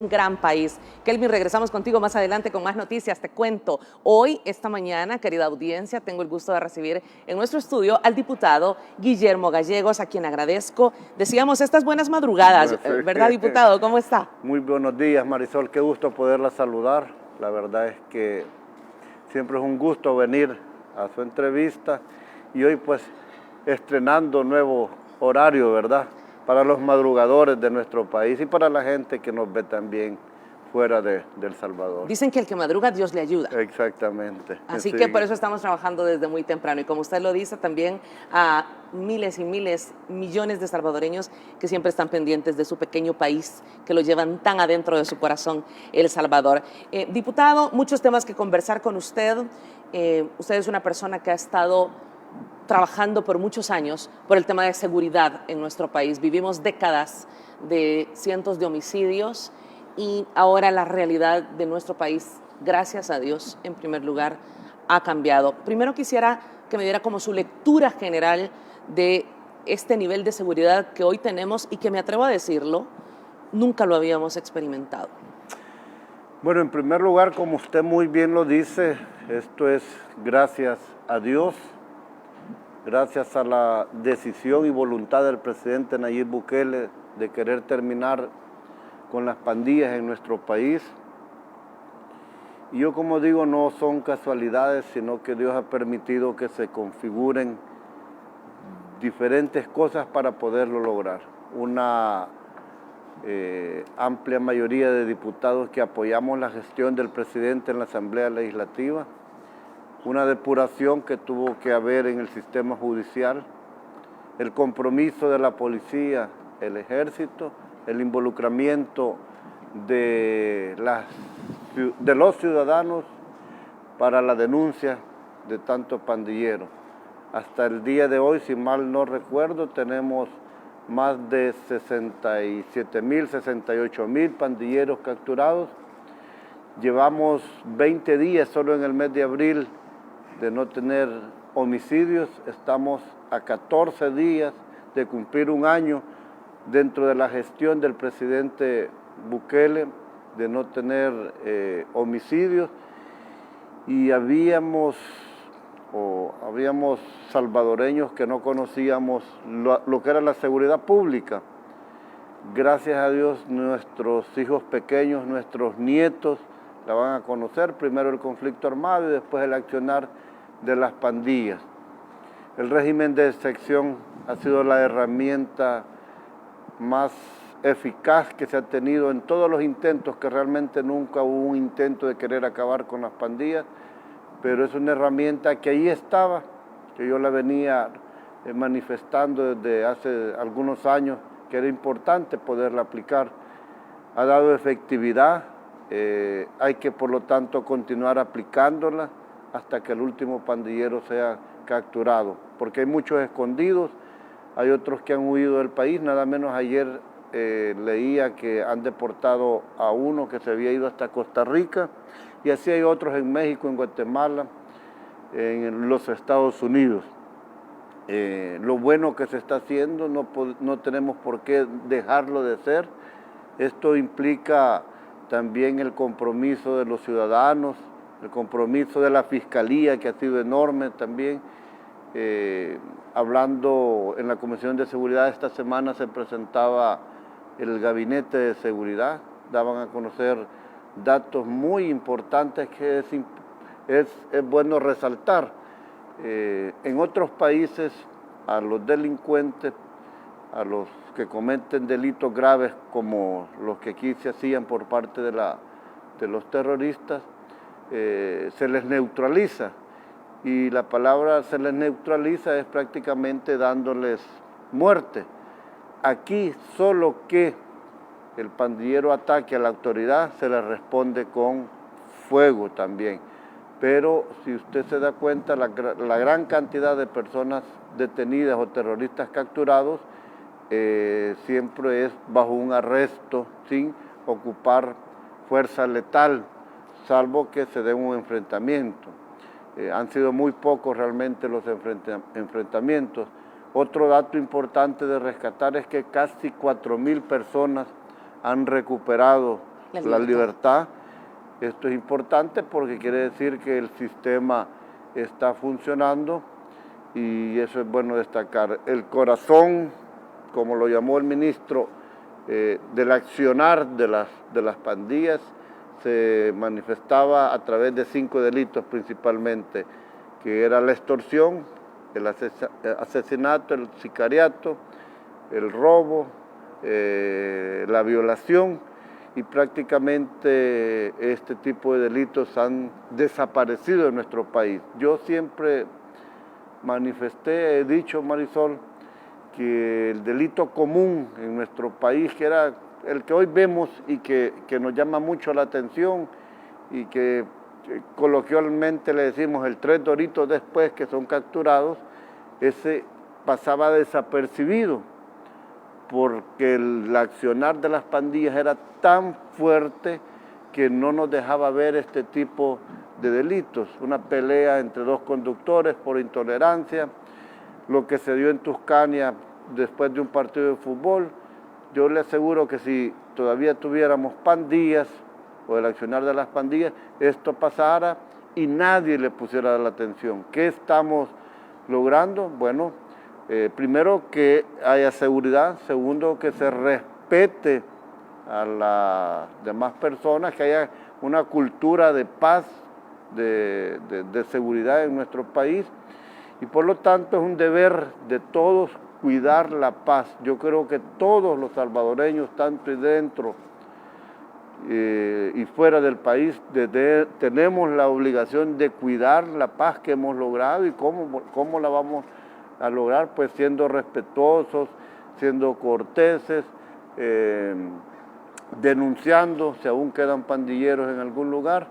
Un gran país. Kelvin, regresamos contigo más adelante con más noticias. Te cuento, hoy, esta mañana, querida audiencia, tengo el gusto de recibir en nuestro estudio al diputado Guillermo Gallegos, a quien agradezco. Decíamos, estas buenas madrugadas, Sí. ¿verdad, diputado? ¿Cómo está? Muy buenos días, Marisol. Qué gusto poderla saludar. La verdad es que siempre es un gusto venir a su entrevista y hoy pues estrenando nuevo horario, ¿verdad? Para los madrugadores de nuestro país y para la gente que nos ve también fuera de El Salvador. Dicen que el que madruga, Dios le ayuda. Exactamente. Así Sí. que por eso estamos trabajando desde muy temprano. Y como usted lo dice, también a miles y miles, millones de salvadoreños que siempre están pendientes de su pequeño país, que lo llevan tan adentro de su corazón, El Salvador. Diputado, muchos temas que conversar con usted. Usted es una persona que ha estado trabajando por muchos años por el tema de seguridad en nuestro país. Vivimos décadas de cientos de homicidios y ahora la realidad de nuestro país, gracias a Dios, en primer lugar, ha cambiado. Primero quisiera que me diera como su lectura general de este nivel de seguridad que hoy tenemos y que, me atrevo a decirlo, nunca lo habíamos experimentado. Bueno, en primer lugar, como usted muy bien lo dice, esto es gracias a Dios, gracias a la decisión y voluntad del presidente Nayib Bukele de querer terminar con las pandillas en nuestro país. Y yo, como digo, no son casualidades, sino que Dios ha permitido que se configuren diferentes cosas para poderlo lograr. Una amplia mayoría de diputados que apoyamos la gestión del presidente en la Asamblea Legislativa, una depuración que tuvo que haber en el sistema judicial, el compromiso de la policía, el ejército, el involucramiento de los ciudadanos para la denuncia de tantos pandilleros. Hasta el día de hoy, si mal no recuerdo, tenemos más de 67,000, 68,000 pandilleros capturados. Llevamos 20 días solo en el mes de abril de no tener homicidios. Estamos a 14 días de cumplir un año dentro de la gestión del presidente Bukele de no tener homicidios, y habíamos salvadoreños que no conocíamos lo que era la seguridad pública. Gracias a Dios, nuestros hijos pequeños, nuestros nietos la van a conocer, primero el conflicto armado y después el accionar de las pandillas. El régimen de excepción ha sido la herramienta más eficaz que se ha tenido en todos los intentos, que realmente nunca hubo un intento de querer acabar con las pandillas, pero es una herramienta que ahí estaba, que yo la venía manifestando desde hace algunos años, que era importante poderla aplicar. Ha dado efectividad, hay que por lo tanto continuar aplicándola hasta que el último pandillero sea capturado, porque hay muchos escondidos, hay otros que han huido del país. Nada menos ayer leía que han deportado a uno que se había ido hasta Costa Rica, y así hay otros en México, en Guatemala, en los Estados Unidos. Lo bueno que se está haciendo, no tenemos por qué dejarlo de hacer. Esto implica también el compromiso de los ciudadanos, el compromiso de la Fiscalía, que ha sido enorme también. Hablando en la Comisión de Seguridad, esta semana se presentaba el Gabinete de Seguridad, daban a conocer datos muy importantes que es bueno resaltar. En otros países, a los delincuentes, a los que cometen delitos graves como los que aquí se hacían por parte de los terroristas, se les neutraliza. Y la palabra se les neutraliza es prácticamente dándoles muerte. Aquí solo que el pandillero ataque a la autoridad se le responde con fuego también. Pero si usted se da cuenta, la gran cantidad de personas detenidas o terroristas capturados siempre es bajo un arresto sin ocupar fuerza letal, salvo que se dé un enfrentamiento. Han sido muy pocos realmente los enfrentamientos. Otro dato importante de rescatar es que casi 4,000 personas han recuperado la libertad. Esto es importante porque quiere decir que el sistema está funcionando y eso es bueno destacar. El corazón, como lo llamó el ministro, del accionar de las pandillas se manifestaba a través de 5 delitos principalmente, que era la extorsión, el asesinato, el sicariato, el robo, la violación, y prácticamente este tipo de delitos han desaparecido en nuestro país. Yo siempre manifesté, he dicho, Marisol, que el delito común en nuestro país, que era el que hoy vemos y que nos llama mucho la atención y que coloquialmente le decimos el 3 doritos después que son capturados, ese pasaba desapercibido porque el accionar de las pandillas era tan fuerte que no nos dejaba ver este tipo de delitos. Una pelea entre 2 conductores por intolerancia, lo que se dio en Tuscania después de un partido de fútbol. Yo le aseguro que si todavía tuviéramos pandillas o el accionar de las pandillas, esto pasara y nadie le pusiera la atención. ¿Qué estamos logrando? Bueno, primero que haya seguridad, segundo que se respete a las demás personas, que haya una cultura de paz, de seguridad en nuestro país, y por lo tanto es un deber de todos cuidar la paz. Yo creo que todos los salvadoreños, tanto dentro y fuera del país, tenemos la obligación de cuidar la paz que hemos logrado. ¿Y cómo la vamos a lograr? Pues siendo respetuosos, siendo corteses, denunciando si aún quedan pandilleros en algún lugar,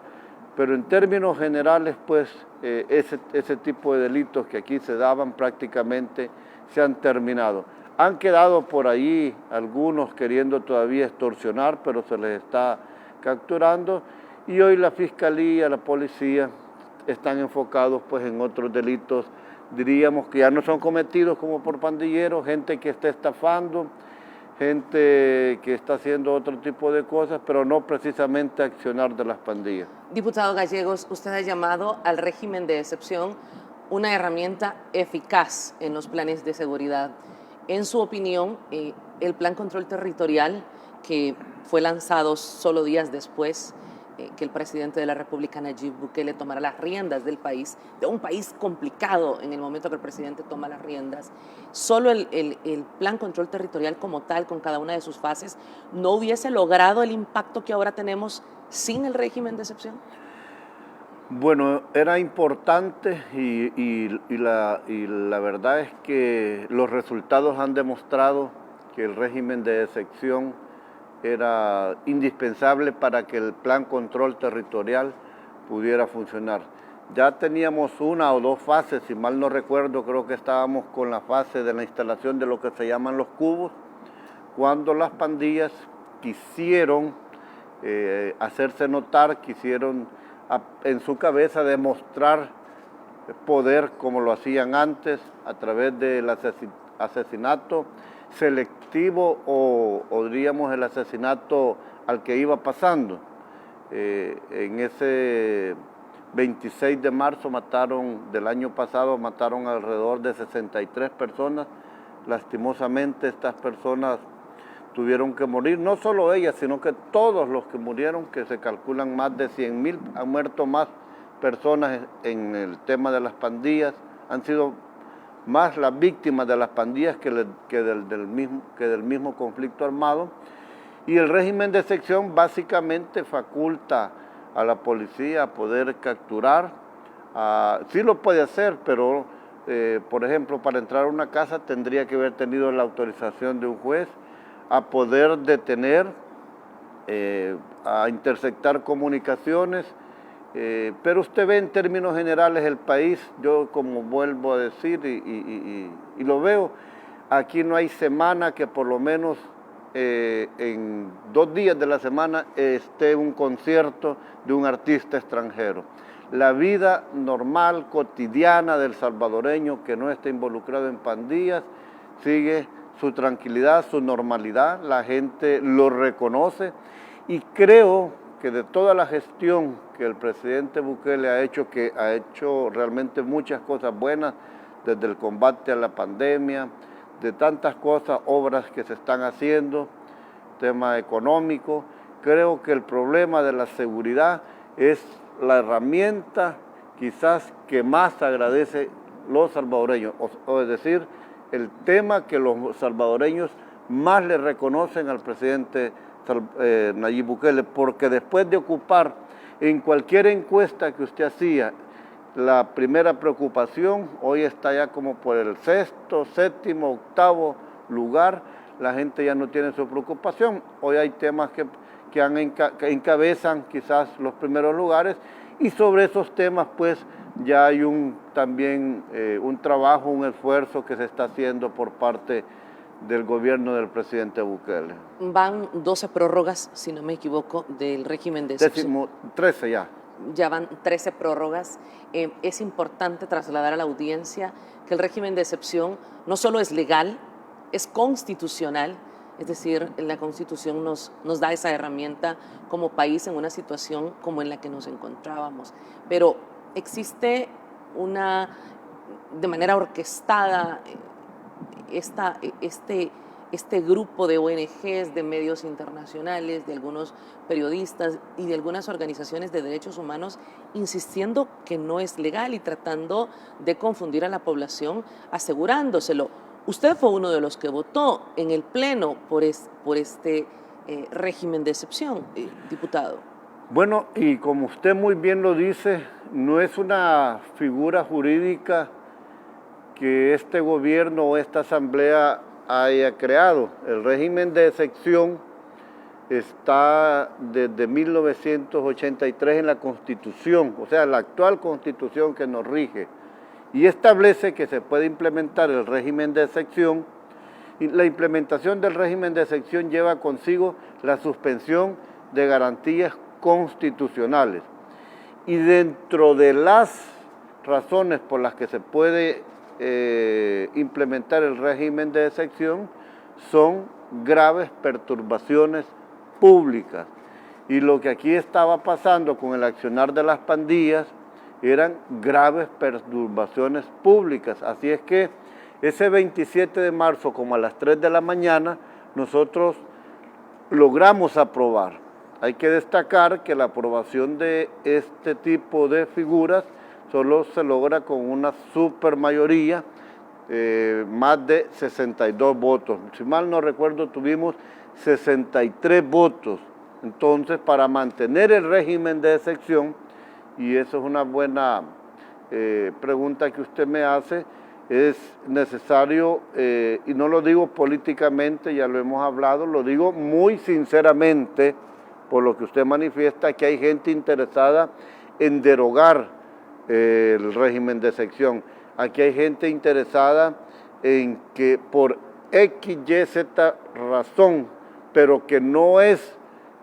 pero en términos generales, pues ese tipo de delitos que aquí se daban prácticamente se han terminado. Han quedado por ahí algunos queriendo todavía extorsionar, pero se les está capturando, y hoy la Fiscalía, la Policía están enfocados pues en otros delitos, diríamos que ya no son cometidos como por pandilleros, gente que está estafando, gente que está haciendo otro tipo de cosas, pero no precisamente accionar de las pandillas. Diputado Gallegos, usted ha llamado al régimen de excepción una herramienta eficaz en los planes de seguridad. En su opinión, el Plan Control Territorial, que fue lanzado solo días después que el presidente de la República, Nayib Bukele, tomara las riendas del país, de un país complicado en el momento que el presidente toma las riendas, solo el Plan Control Territorial como tal, con cada una de sus fases, ¿no hubiese logrado el impacto que ahora tenemos sin el régimen de excepción? Bueno, era importante y la verdad es que los resultados han demostrado que el régimen de excepción era indispensable para que el Plan Control Territorial pudiera funcionar. Ya teníamos 1 o 2 fases, si mal no recuerdo, creo que estábamos con la fase de la instalación de lo que se llaman los cubos, cuando las pandillas quisieron hacerse notar, quisieron en su cabeza demostrar poder como lo hacían antes a través del asesinato selectivo o diríamos el asesinato al que iba pasando. En ese 26 de marzo del año pasado mataron alrededor de 63 personas. Lastimosamente estas personas tuvieron que morir, no solo ellas, sino que todos los que murieron, que se calculan más de 100,000, han muerto más personas en el tema de las pandillas, han sido más las víctimas de las pandillas que del mismo conflicto armado. Y el régimen de excepción básicamente faculta a la policía a poder capturar, sí lo puede hacer, pero por ejemplo, para entrar a una casa tendría que haber tenido la autorización de un juez, a poder detener, a interceptar comunicaciones, pero usted ve en términos generales el país, yo como vuelvo a decir y lo veo, aquí no hay semana que por lo menos en 2 días de la semana esté un concierto de un artista extranjero. La vida normal, cotidiana del salvadoreño que no está involucrado en pandillas sigue su tranquilidad, su normalidad, la gente lo reconoce Y creo que de toda la gestión que el presidente Bukele ha hecho, que ha hecho realmente muchas cosas buenas, desde el combate a la pandemia, de tantas cosas, obras que se están haciendo, tema económico, creo que el problema de la seguridad es la herramienta quizás que más agradece los salvadoreños, o es decir, el tema que los salvadoreños más le reconocen al presidente Nayib Bukele, porque después de ocupar en cualquier encuesta que usted hacía la primera preocupación, hoy está ya como por el sexto, séptimo, octavo lugar, la gente ya no tiene su preocupación. Hoy hay temas que encabezan quizás los primeros lugares, y sobre esos temas pues ya hay también un trabajo, un esfuerzo que se está haciendo por parte del gobierno del presidente Bukele. Van 12 prórrogas, si no me equivoco, del régimen de excepción. 13 ya. Ya van 13 prórrogas. Es importante trasladar a la audiencia que el régimen de excepción no solo es legal, es constitucional, es decir, la Constitución nos da esa herramienta como país en una situación como en la que nos encontrábamos. Pero existe de manera orquestada, este grupo de ONGs, de medios internacionales, de algunos periodistas y de algunas organizaciones de derechos humanos insistiendo que no es legal y tratando de confundir a la población, asegurándoselo. Usted fue uno de los que votó en el Pleno por este régimen de excepción, diputado. Bueno, y como usted muy bien lo dice, no es una figura jurídica que este gobierno o esta asamblea haya creado. El régimen de excepción está desde 1983 en la Constitución, o sea, la actual Constitución que nos rige, y establece que se puede implementar el régimen de excepción, y la implementación del régimen de excepción lleva consigo la suspensión de garantías constitucionales. Y dentro de las razones por las que se puede implementar el régimen de excepción son graves perturbaciones públicas. Y lo que aquí estaba pasando con el accionar de las pandillas eran graves perturbaciones públicas. Así es que ese 27 de marzo, como a las 3 de la mañana, nosotros logramos aprobar. Hay que destacar que la aprobación de este tipo de figuras solo se logra con una supermayoría, más de 62 votos. Si mal no recuerdo, tuvimos 63 votos. Entonces, para mantener el régimen de excepción, y eso es una buena pregunta que usted me hace, es necesario, y no lo digo políticamente, ya lo hemos hablado, lo digo muy sinceramente, por lo que usted manifiesta, que hay gente interesada en derogar el régimen de excepción. Aquí hay gente interesada en que por X, Y, Z razón, pero que no es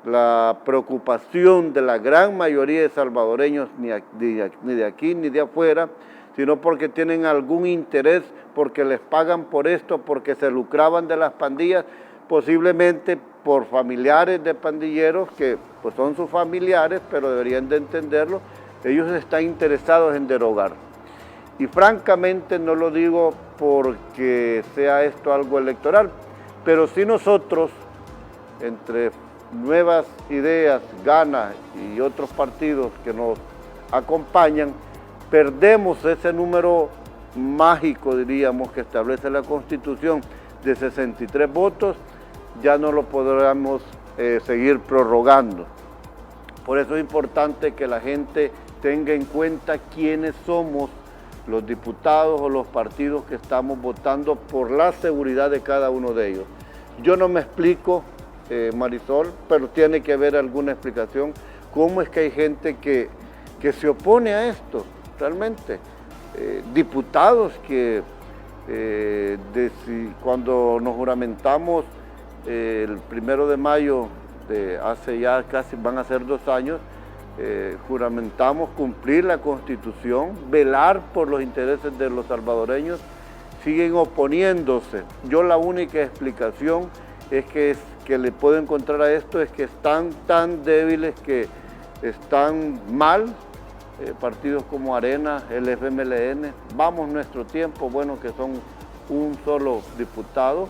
la preocupación de la gran mayoría de salvadoreños, ni de aquí ni de afuera, sino porque tienen algún interés, porque les pagan por esto, porque se lucraban de las pandillas, posiblemente por familiares de pandilleros que pues son sus familiares, pero deberían de entenderlo. Ellos están interesados en derogar. Y francamente no lo digo porque sea esto algo electoral, pero sí nosotros, entre Nuevas Ideas, Gana y otros partidos que nos acompañan, perdemos ese número mágico, diríamos, que establece la Constitución de 63 votos, ya no lo podremos seguir prorrogando. Por eso es importante que la gente tenga en cuenta quiénes somos los diputados o los partidos que estamos votando por la seguridad de cada uno de ellos. Yo no me explico, Marisol, pero tiene que haber alguna explicación, cómo es que hay gente que se opone a esto, realmente. Diputados que cuando nos juramentamos el 1 de mayo de hace ya casi, van a ser 2 años, juramentamos cumplir la Constitución, velar por los intereses de los salvadoreños, siguen oponiéndose. Yo la única explicación es que que le puedo encontrar a esto es que están tan débiles, que están mal, partidos como Arena, el FMLN, Vamos Nuestro Tiempo, bueno, que son un solo diputado,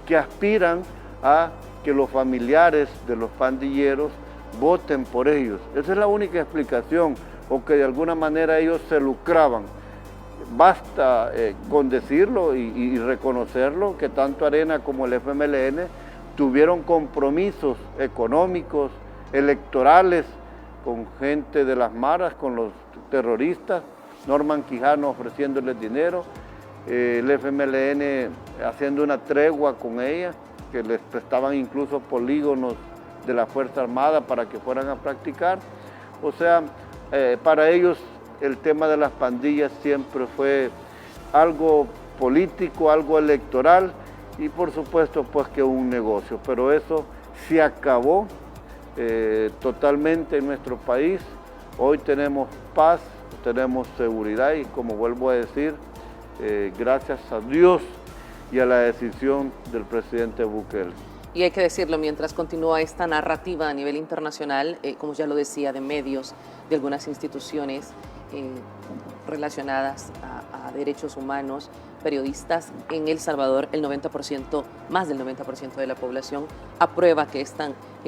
que aspiran a que los familiares de los pandilleros voten por ellos. Esa es la única explicación, o que de alguna manera ellos se lucraban. Basta con decirlo y reconocerlo, que tanto Arena como el FMLN tuvieron compromisos económicos, electorales, con gente de las maras, con los terroristas, Norman Quijano ofreciéndoles dinero, el FMLN haciendo una tregua con ella, que les prestaban incluso polígonos de la Fuerza Armada para que fueran a practicar. O sea, para ellos el tema de las pandillas siempre fue algo político, algo electoral, y por supuesto pues que un negocio, pero eso se acabó totalmente en nuestro país. Hoy tenemos paz, tenemos seguridad y, como vuelvo a decir, gracias a Dios y a la decisión del presidente Bukele. Y hay que decirlo, mientras continúa esta narrativa a nivel internacional, como ya lo decía, de medios, de algunas instituciones relacionadas a derechos humanos, periodistas, en El Salvador el 90%, más del 90% de la población aprueba que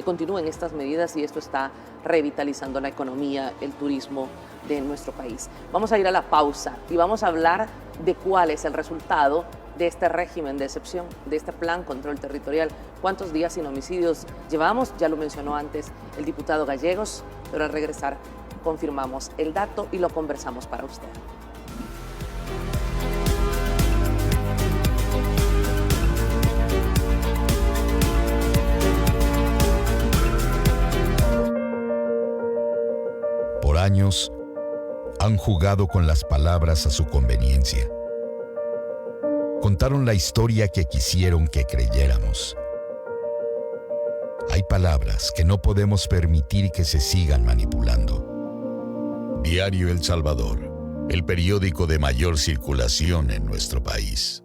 continúen estas medidas, y esto está revitalizando la economía, el turismo de nuestro país. Vamos a ir a la pausa y vamos a hablar de cuál es el resultado de este régimen de excepción, de este plan control territorial. ¿Cuántos días sin homicidios llevamos? Ya lo mencionó antes el diputado Gallegos, pero al regresar confirmamos el dato y lo conversamos para usted. Por años, han jugado con las palabras a su conveniencia. Contaron la historia que quisieron que creyéramos. Hay palabras que no podemos permitir que se sigan manipulando. Diario El Salvador, el periódico de mayor circulación en nuestro país.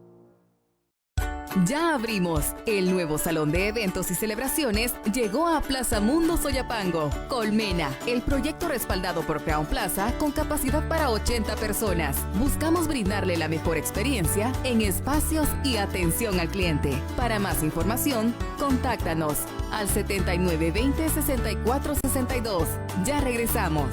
Ya abrimos. El nuevo salón de eventos y celebraciones llegó a Plaza Mundo Soyapango. Colmena, el proyecto respaldado por Crown Plaza con capacidad para 80 personas. Buscamos brindarle la mejor experiencia en espacios y atención al cliente. Para más información, contáctanos al 7920-6462. Ya regresamos.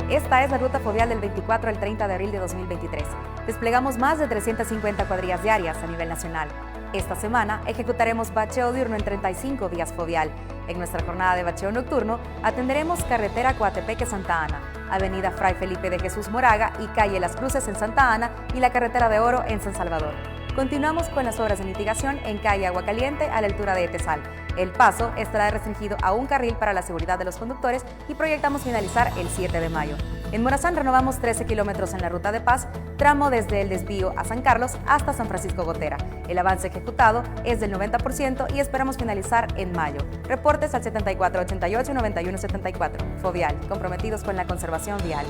Esta es la ruta fovial del 24 al 30 de abril de 2023. Desplegamos más de 350 cuadrillas diarias a nivel nacional. Esta semana ejecutaremos bacheo diurno en 35 vías fovial. En nuestra jornada de bacheo nocturno atenderemos carretera Coatepeque-Santa Ana, avenida Fray Felipe de Jesús Moraga y calle Las Cruces en Santa Ana y la carretera de Oro en San Salvador. Continuamos con las obras de mitigación en calle Agua Caliente a la altura de Etesal. El paso estará restringido a un carril para la seguridad de los conductores y proyectamos finalizar el 7 de mayo. En Morazán renovamos 13 kilómetros en la ruta de Paz, tramo desde el desvío a San Carlos hasta San Francisco Gotera. El avance ejecutado es del 90% y esperamos finalizar en mayo. Reportes al 7488-9174. Fovial, comprometidos con la conservación vial.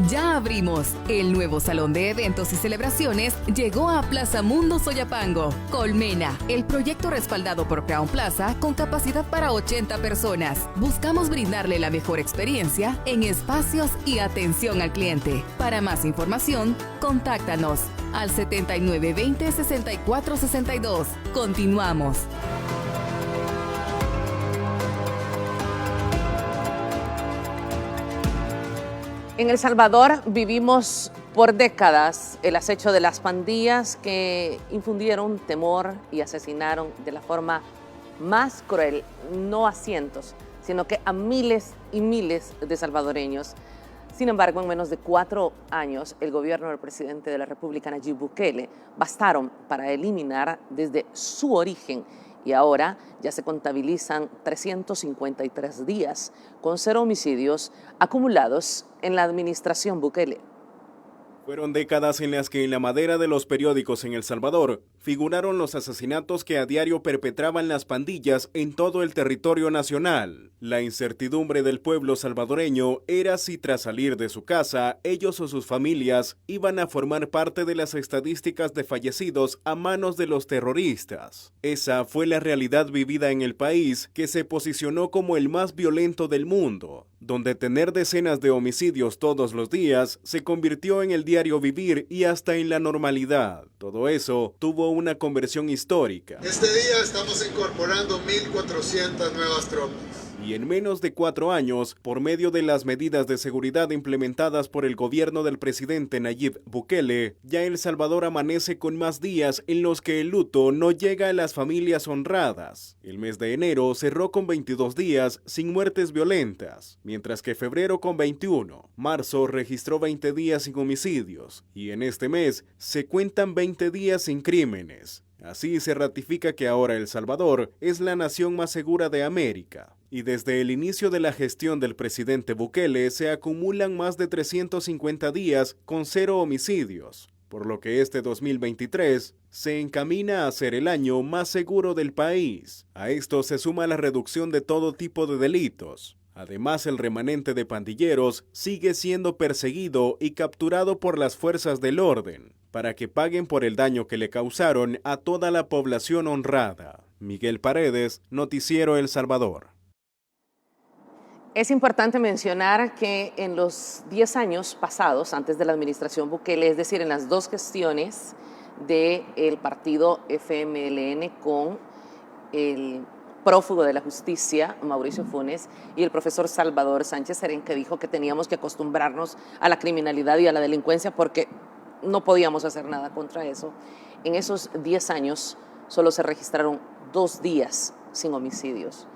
Ya abrimos. El nuevo salón de eventos y celebraciones llegó a Plaza Mundo Soyapango. Colmena, el proyecto respaldado por Crown Plaza con capacidad para 80 personas. Buscamos brindarle la mejor experiencia en espacios y atención al cliente. Para más información, contáctanos al 7920-6462. Continuamos. En El Salvador vivimos por décadas el acecho de las pandillas que infundieron temor y asesinaron de la forma más cruel, no a cientos, sino que a miles y miles de salvadoreños. Sin embargo, en menos de 4 años, el gobierno del presidente de la República, Nayib Bukele, bastaron para eliminar desde su origen, y ahora ya se contabilizan 353 días con 0 homicidios acumulados en la administración Bukele. Fueron décadas en las que en la madera de los periódicos en El Salvador figuraron los asesinatos que a diario perpetraban las pandillas en todo el territorio nacional. La incertidumbre del pueblo salvadoreño era si tras salir de su casa, ellos o sus familias iban a formar parte de las estadísticas de fallecidos a manos de los terroristas. Esa fue la realidad vivida en el país, que se posicionó como el más violento del mundo, donde tener decenas de homicidios todos los días se convirtió en el diario vivir y hasta en la normalidad. Todo eso tuvo una conversión histórica. Este día estamos incorporando 1.400 nuevas tropas. Y en menos de 4 años, por medio de las medidas de seguridad implementadas por el gobierno del presidente Nayib Bukele, ya El Salvador amanece con más días en los que el luto no llega a las familias honradas. El mes de enero cerró con 22 días sin muertes violentas, mientras que febrero con 21. Marzo registró 20 días sin homicidios, y en este mes se cuentan 20 días sin crímenes. Así se ratifica que ahora El Salvador es la nación más segura de América. Y desde el inicio de la gestión del presidente Bukele se acumulan más de 350 días con 0 homicidios, por lo que este 2023 se encamina a ser el año más seguro del país. A esto se suma la reducción de todo tipo de delitos. Además, el remanente de pandilleros sigue siendo perseguido y capturado por las fuerzas del orden, para que paguen por el daño que le causaron a toda la población honrada. Miguel Paredes, Noticiero El Salvador. Es importante mencionar que en los 10 años pasados, antes de la administración Bukele, es decir, en las 2 gestiones del partido FMLN con el prófugo de la justicia, Mauricio Funes, y el profesor Salvador Sánchez Serén, que dijo que teníamos que acostumbrarnos a la criminalidad y a la delincuencia porque no podíamos hacer nada contra eso. En esos 10 años solo se registraron 2 días sin homicidios.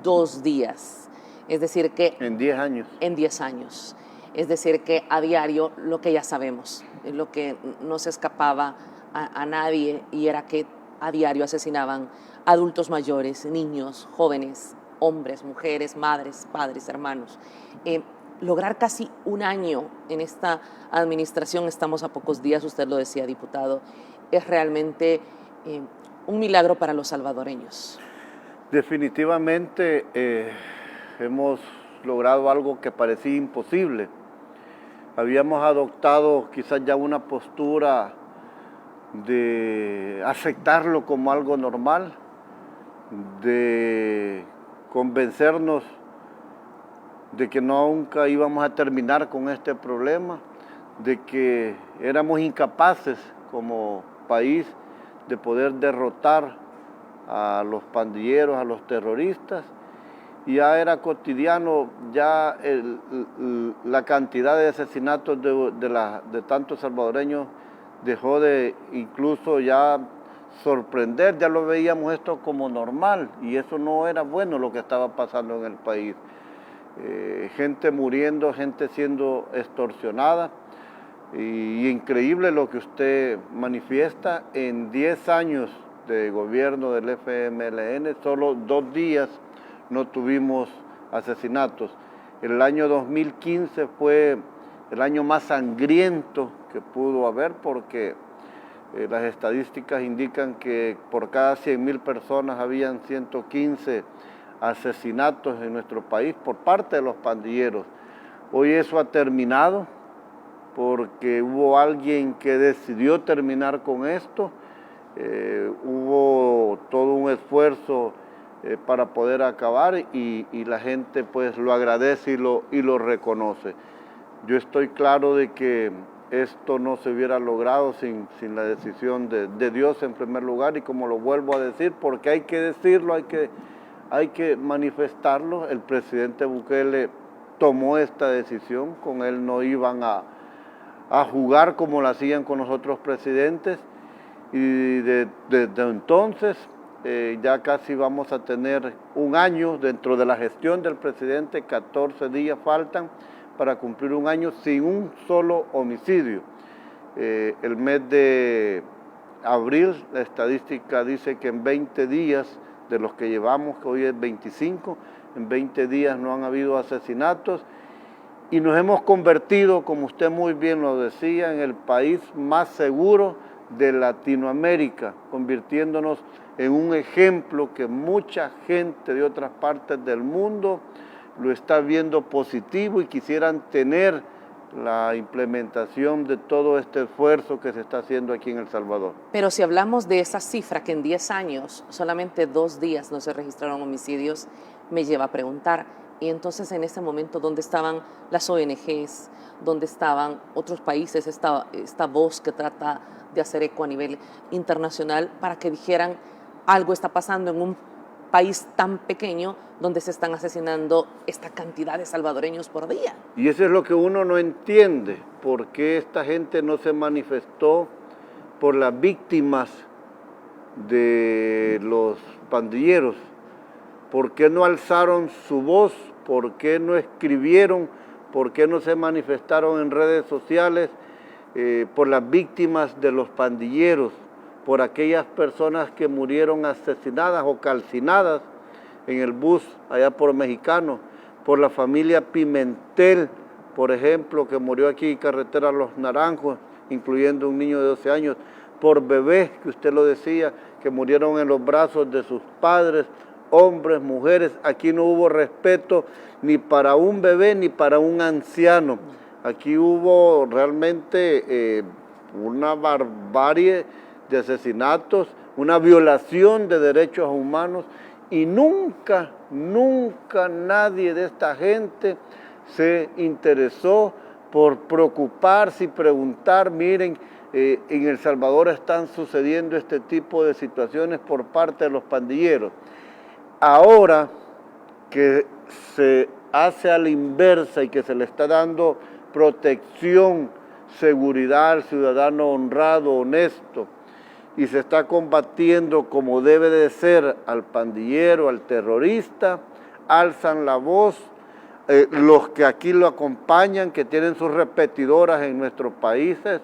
2 días. Es decir que... En 10 años. En 10 años. Es decir que a diario lo que ya sabemos, lo que no se escapaba a nadie, y era que a diario asesinaban adultos mayores, niños, jóvenes, hombres, mujeres, madres, padres, hermanos. Lograr casi 1 año en esta administración, estamos a pocos días, usted lo decía, diputado, es realmente un milagro para los salvadoreños. Definitivamente hemos logrado algo que parecía imposible. Habíamos adoptado quizás ya una postura de aceptarlo como algo normal, de convencernos de que nunca íbamos a terminar con este problema, de que éramos incapaces como país de poder derrotar a los pandilleros, a los terroristas. Y ya era cotidiano, ya la cantidad de asesinatos de tantos salvadoreños dejó de incluso ya sorprender, ya lo veíamos esto como normal, y eso no era bueno lo que estaba pasando en el país. Gente muriendo, gente siendo extorsionada, y increíble lo que usted manifiesta. En 10 años de gobierno del FMLN, solo 2 días no tuvimos asesinatos. El año 2015 fue el año más sangriento que pudo haber, porque las estadísticas indican que por cada 100.000 personas habían 115 asesinatos en nuestro país por parte de los pandilleros. Hoy eso ha terminado porque hubo alguien que decidió terminar con esto. Hubo todo un esfuerzo para poder acabar, y la gente pues lo agradece y lo reconoce. Yo estoy claro de que esto no se hubiera logrado sin la decisión de Dios en primer lugar, y como lo vuelvo a decir, porque hay que decirlo, hay que manifestarlo. El presidente Bukele tomó esta decisión, con él no iban a jugar como lo hacían con los otros presidentes, y desde entonces ya casi vamos a tener 1 año dentro de la gestión del presidente. 14 días faltan para cumplir 1 año sin un solo homicidio. El mes de abril, la estadística dice que en 20 días de los que llevamos, que hoy es 25, en 20 días no han habido asesinatos, y nos hemos convertido, como usted muy bien lo decía, en el país más seguro de Latinoamérica, convirtiéndonos en un ejemplo que mucha gente de otras partes del mundo lo está viendo positivo y quisieran tener la implementación de todo este esfuerzo que se está haciendo aquí en El Salvador. Pero si hablamos de esa cifra, que en 10 años, solamente 2 días no se registraron homicidios, me lleva a preguntar, y entonces en ese momento, ¿dónde estaban las ONGs? ¿Dónde estaban otros países, esta voz que trata de hacer eco a nivel internacional para que dijeran algo está pasando en un país tan pequeño donde se están asesinando esta cantidad de salvadoreños por día? Y eso es lo que uno no entiende, por qué esta gente no se manifestó por las víctimas de los pandilleros, por qué no alzaron su voz, por qué no escribieron, por qué no se manifestaron en redes sociales por las víctimas de los pandilleros, por aquellas personas que murieron asesinadas o calcinadas en el bus allá por Mexicano, por la familia Pimentel, por ejemplo, que murió aquí en carretera Los Naranjos, incluyendo un niño de 12 años, por bebés, que usted lo decía, que murieron en los brazos de sus padres, hombres, mujeres. Aquí no hubo respeto ni para un bebé ni para un anciano. Aquí hubo realmente una barbarie de asesinatos, una violación de derechos humanos, y nunca nadie de esta gente se interesó por preocuparse y preguntar, miren, en El Salvador están sucediendo este tipo de situaciones por parte de los pandilleros. Ahora que se hace a la inversa y que se le está dando protección, seguridad al ciudadano honrado, honesto, y se está combatiendo como debe de ser al pandillero, al terrorista, alzan la voz, los que aquí lo acompañan, que tienen sus repetidoras en nuestros países,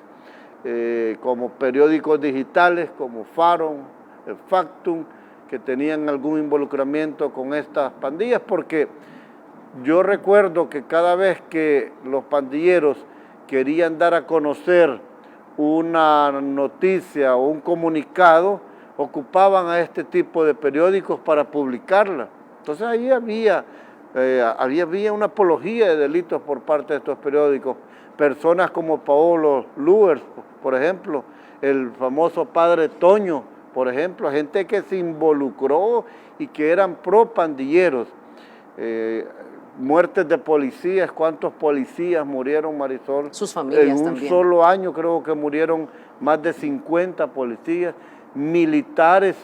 como periódicos digitales, como Faro, Factum, que tenían algún involucramiento con estas pandillas, porque yo recuerdo que cada vez que los pandilleros querían dar a conocer una noticia o un comunicado, ocupaban a este tipo de periódicos para publicarla. Entonces ahí había una apología de delitos por parte de estos periódicos. Personas como Paolo Luers, por ejemplo, el famoso padre Toño, por ejemplo, gente que se involucró y que eran pro pandilleros. Muertes de policías, ¿cuántos policías murieron, Marisol? Sus familias en un también. solo año creo que murieron más de 50 policías, militares,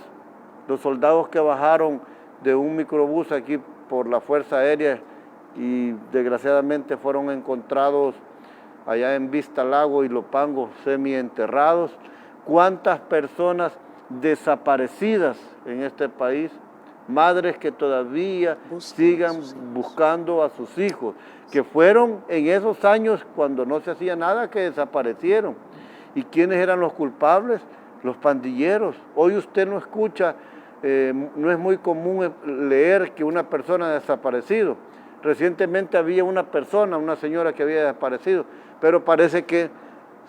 los soldados que bajaron de un microbús aquí por la Fuerza Aérea y desgraciadamente fueron encontrados allá en Vista Lago y Lopango semienterrados. ¿Cuántas personas desaparecidas en este país? Madres que todavía sigan buscando a sus hijos, que fueron en esos años cuando no se hacía nada, que desaparecieron. ¿Y quiénes eran los culpables? Los pandilleros. Hoy usted no escucha, no es muy común leer que una persona ha desaparecido. Recientemente había una persona, una señora que había desaparecido, pero parece que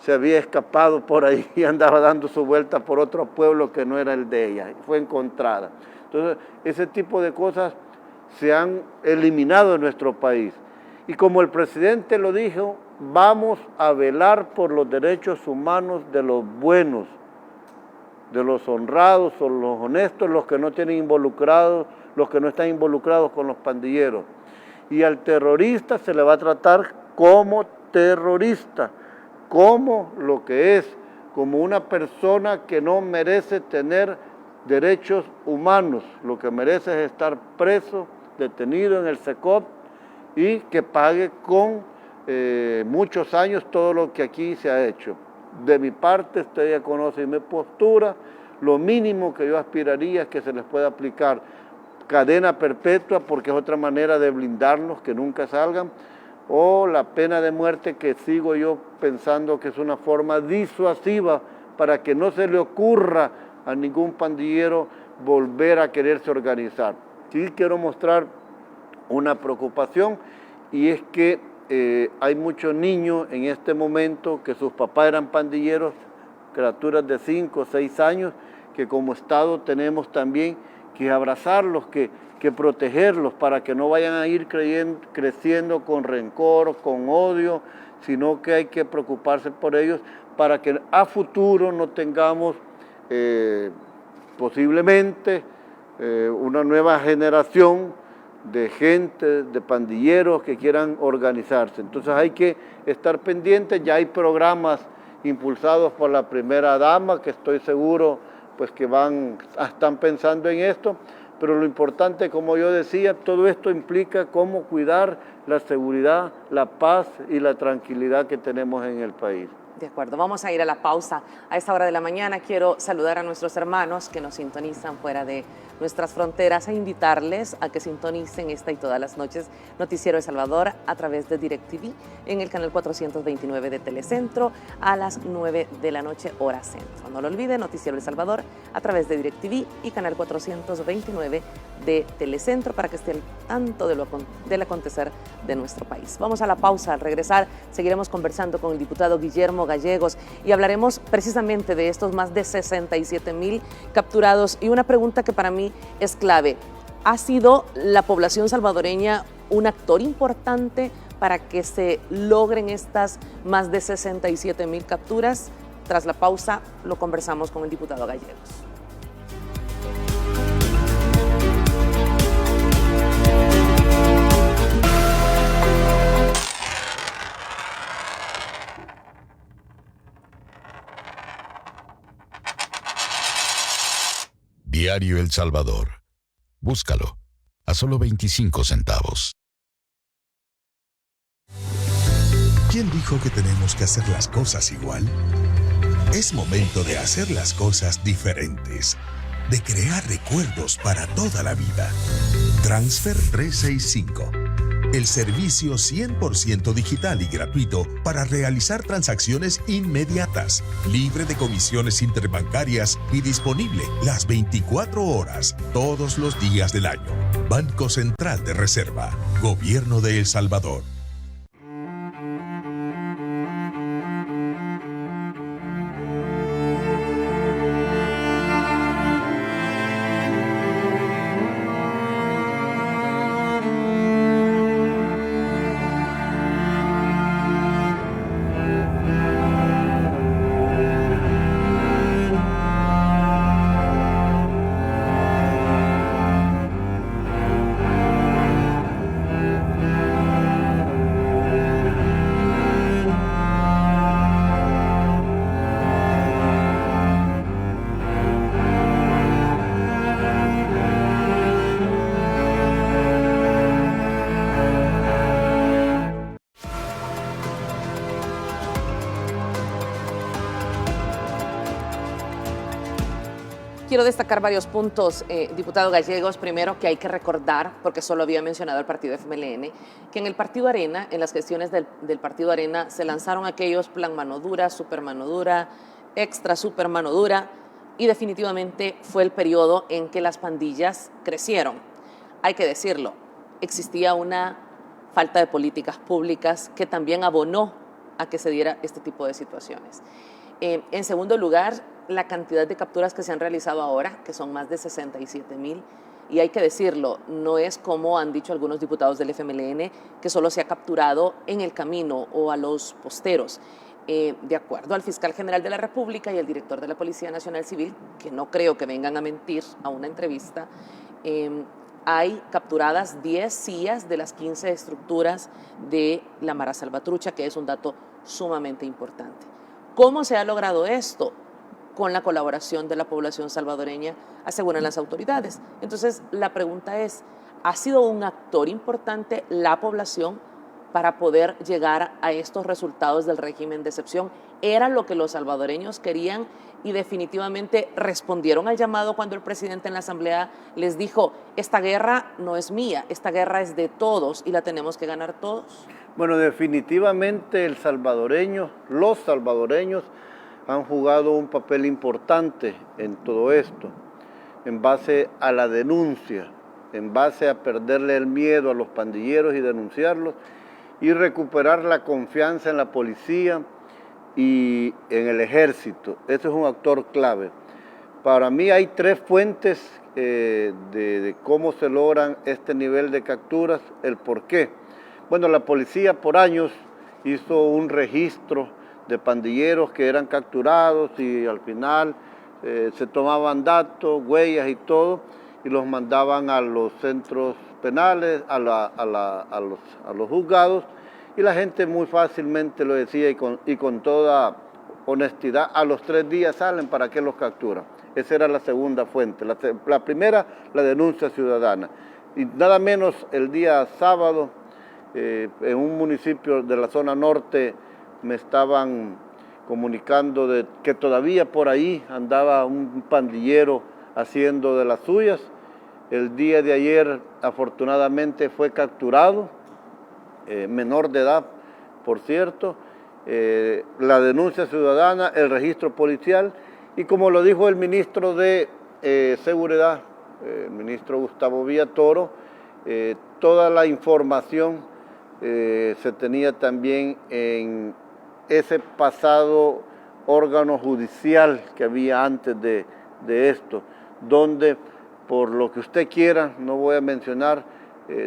se había escapado por ahí y andaba dando su vuelta por otro pueblo que no era el de ella, fue encontrada. Entonces, ese tipo de cosas se han eliminado en nuestro país. Y como el presidente lo dijo, vamos a velar por los derechos humanos de los buenos, de los honrados o los honestos, los que no tienen involucrados, los que no están involucrados con los pandilleros. Y al terrorista se le va a tratar como terrorista, como lo que es, como una persona que no merece tener derechos humanos, lo que merece es estar preso, detenido en el SECOP y que pague con muchos años todo lo que aquí se ha hecho. De mi parte, usted ya conoce mi postura, lo mínimo que yo aspiraría es que se les pueda aplicar cadena perpetua, porque es otra manera de blindarlos, que nunca salgan, o la pena de muerte, que sigo yo pensando que es una forma disuasiva para que no se le ocurra a ningún pandillero volver a quererse organizar. Sí quiero mostrar una preocupación, y es que hay muchos niños en este momento que sus papás eran pandilleros, criaturas de 5 o 6 años, que como Estado tenemos también que abrazarlos, que protegerlos para que no vayan a ir creciendo con rencor, con odio, sino que hay que preocuparse por ellos para que a futuro no tengamos posiblemente una nueva generación de gente, de pandilleros que quieran organizarse. Entonces hay que estar pendientes, ya hay programas impulsados por la primera dama, que estoy seguro pues que están pensando en esto, pero lo importante, como yo decía, todo esto implica cómo cuidar la seguridad, la paz y la tranquilidad que tenemos en el país. De acuerdo, vamos a ir a la pausa. A esta hora de la mañana quiero saludar a nuestros hermanos que nos sintonizan fuera de nuestras fronteras e invitarles a que sintonicen esta y todas las noches Noticiero El Salvador a través de DirecTV en el canal 429 de Telecentro a las 9 de la noche, hora centro. No lo olviden, Noticiero El Salvador a través de DirecTV y canal 429 de Telecentro para que estén al tanto del acontecer de nuestro país. Vamos a la pausa. Al regresar seguiremos conversando con el diputado Guillermo Gallegos y hablaremos precisamente de estos más de 67,000 capturados y una pregunta que para mí es clave. ¿Ha sido la población salvadoreña un actor importante para que se logren estas más de 67,000 capturas? Tras la pausa lo conversamos con el diputado Gallegos. Diario El Salvador. Búscalo a solo 25 centavos. ¿Quién dijo que tenemos que hacer las cosas igual? Es momento de hacer las cosas diferentes, de crear recuerdos para toda la vida. Transfer 365. El servicio 100% digital y gratuito para realizar transacciones inmediatas, libre de comisiones interbancarias y disponible las 24 horas, todos los días del año. Banco Central de Reserva, Gobierno de El Salvador. Quiero destacar varios puntos, diputado Gallegos. Primero, que hay que recordar, porque solo había mencionado el partido FMLN, que en el partido Arena, en las gestiones del partido Arena, se lanzaron aquellos plan mano dura, super mano dura, extra super mano dura, y definitivamente fue el periodo en que las pandillas crecieron. Hay que decirlo, existía una falta de políticas públicas que también abonó a que se diera este tipo de situaciones. En segundo lugar, la cantidad de capturas que se han realizado ahora, que son más de 67,000, y hay que decirlo, no es como han dicho algunos diputados del FMLN, que solo se ha capturado en el camino o a los posteros. De acuerdo al fiscal general de la República y el director de la Policía Nacional Civil, que no creo que vengan a mentir a una entrevista, hay capturadas 10 CIAs de las 15 estructuras de la Mara Salvatrucha, que es un dato sumamente importante. ¿Cómo se ha logrado esto? Con la colaboración de la población salvadoreña, aseguran las autoridades. Entonces, la pregunta es, ¿ha sido un actor importante la población para poder llegar a estos resultados del régimen de excepción? ¿Era lo que los salvadoreños querían y definitivamente respondieron al llamado cuando el presidente en la Asamblea les dijo, esta guerra no es mía, esta guerra es de todos y la tenemos que ganar todos? Bueno, definitivamente los salvadoreños han jugado un papel importante en todo esto, en base a la denuncia, en base a perderle el miedo a los pandilleros y denunciarlos, y recuperar la confianza en la policía y en el ejército. Ese es un actor clave. Para mí hay 3 fuentes de cómo se logran este nivel de capturas, el por qué. Bueno, la policía por años hizo un registro de pandilleros que eran capturados y al final se tomaban datos, huellas y todo, y los mandaban a los centros penales, a los juzgados, y la gente muy fácilmente lo decía y con toda honestidad, a los 3 días salen, ¿para qué los capturan? Esa era la segunda fuente. La primera, la denuncia ciudadana. Y nada menos el día sábado, en un municipio de la zona norte, me estaban comunicando de que todavía por ahí andaba un pandillero haciendo de las suyas. El día de ayer, afortunadamente, fue capturado, menor de edad, por cierto, la denuncia ciudadana, el registro policial, y como lo dijo el ministro de Seguridad, el ministro Gustavo Villatoro, toda la información se tenía también en ese pasado órgano judicial que había antes de esto, donde, por lo que usted quiera, no voy a mencionar,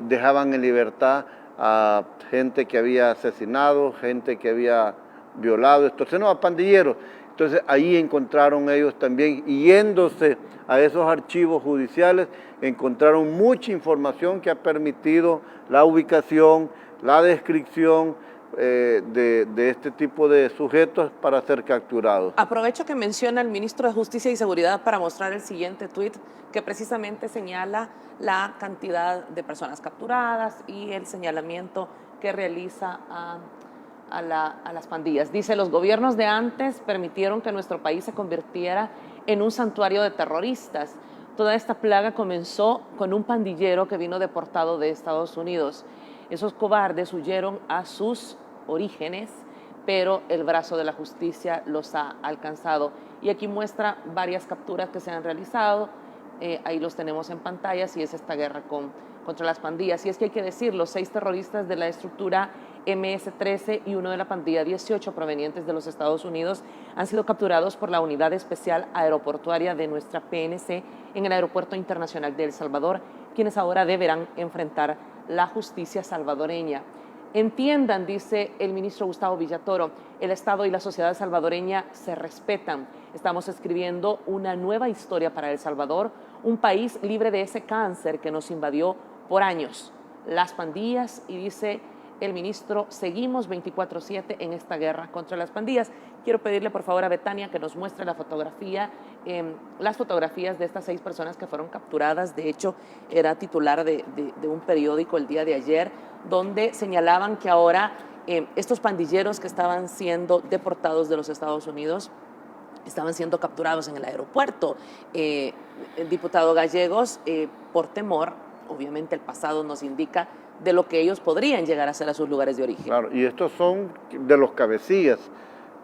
dejaban en libertad a gente que había asesinado, gente que había violado, extorsionado, a pandilleros. Entonces ahí encontraron ellos también, yéndose a esos archivos judiciales, encontraron mucha información que ha permitido la ubicación, la descripción de este tipo de sujetos para ser capturados. Aprovecho que menciona el ministro de Justicia y Seguridad para mostrar el siguiente tuit que precisamente señala la cantidad de personas capturadas y el señalamiento que realiza a las pandillas. Dice, los gobiernos de antes permitieron que nuestro país se convirtiera en un santuario de terroristas. Toda esta plaga comenzó con un pandillero que vino deportado de Estados Unidos. Esos cobardes huyeron a sus orígenes, pero el brazo de la justicia los ha alcanzado. Y aquí muestra varias capturas que se han realizado, ahí los tenemos en pantallas, y es esta guerra contra las pandillas. Y es que hay que decirlo, 6 terroristas de la estructura MS-13 y uno de la pandilla 18 provenientes de los Estados Unidos han sido capturados por la Unidad Especial Aeroportuaria de nuestra PNC en el Aeropuerto Internacional de El Salvador, quienes ahora deberán enfrentar la justicia salvadoreña. Entiendan, dice el ministro Gustavo Villatoro, el Estado y la sociedad salvadoreña se respetan. Estamos escribiendo una nueva historia para El Salvador, un país libre de ese cáncer que nos invadió por años, las pandillas, y dice el ministro, seguimos 24/7 en esta guerra contra las pandillas. Quiero pedirle por favor a Betania que nos muestre la fotografía, las fotografías de estas 6 personas que fueron capturadas. De hecho, era titular de un periódico el día de ayer, donde señalaban que ahora estos pandilleros que estaban siendo deportados de los Estados Unidos estaban siendo capturados en el aeropuerto. El diputado Gallegos, por temor, obviamente el pasado nos indica de lo que ellos podrían llegar a ser a sus lugares de origen. Claro, y estos son de los cabecillas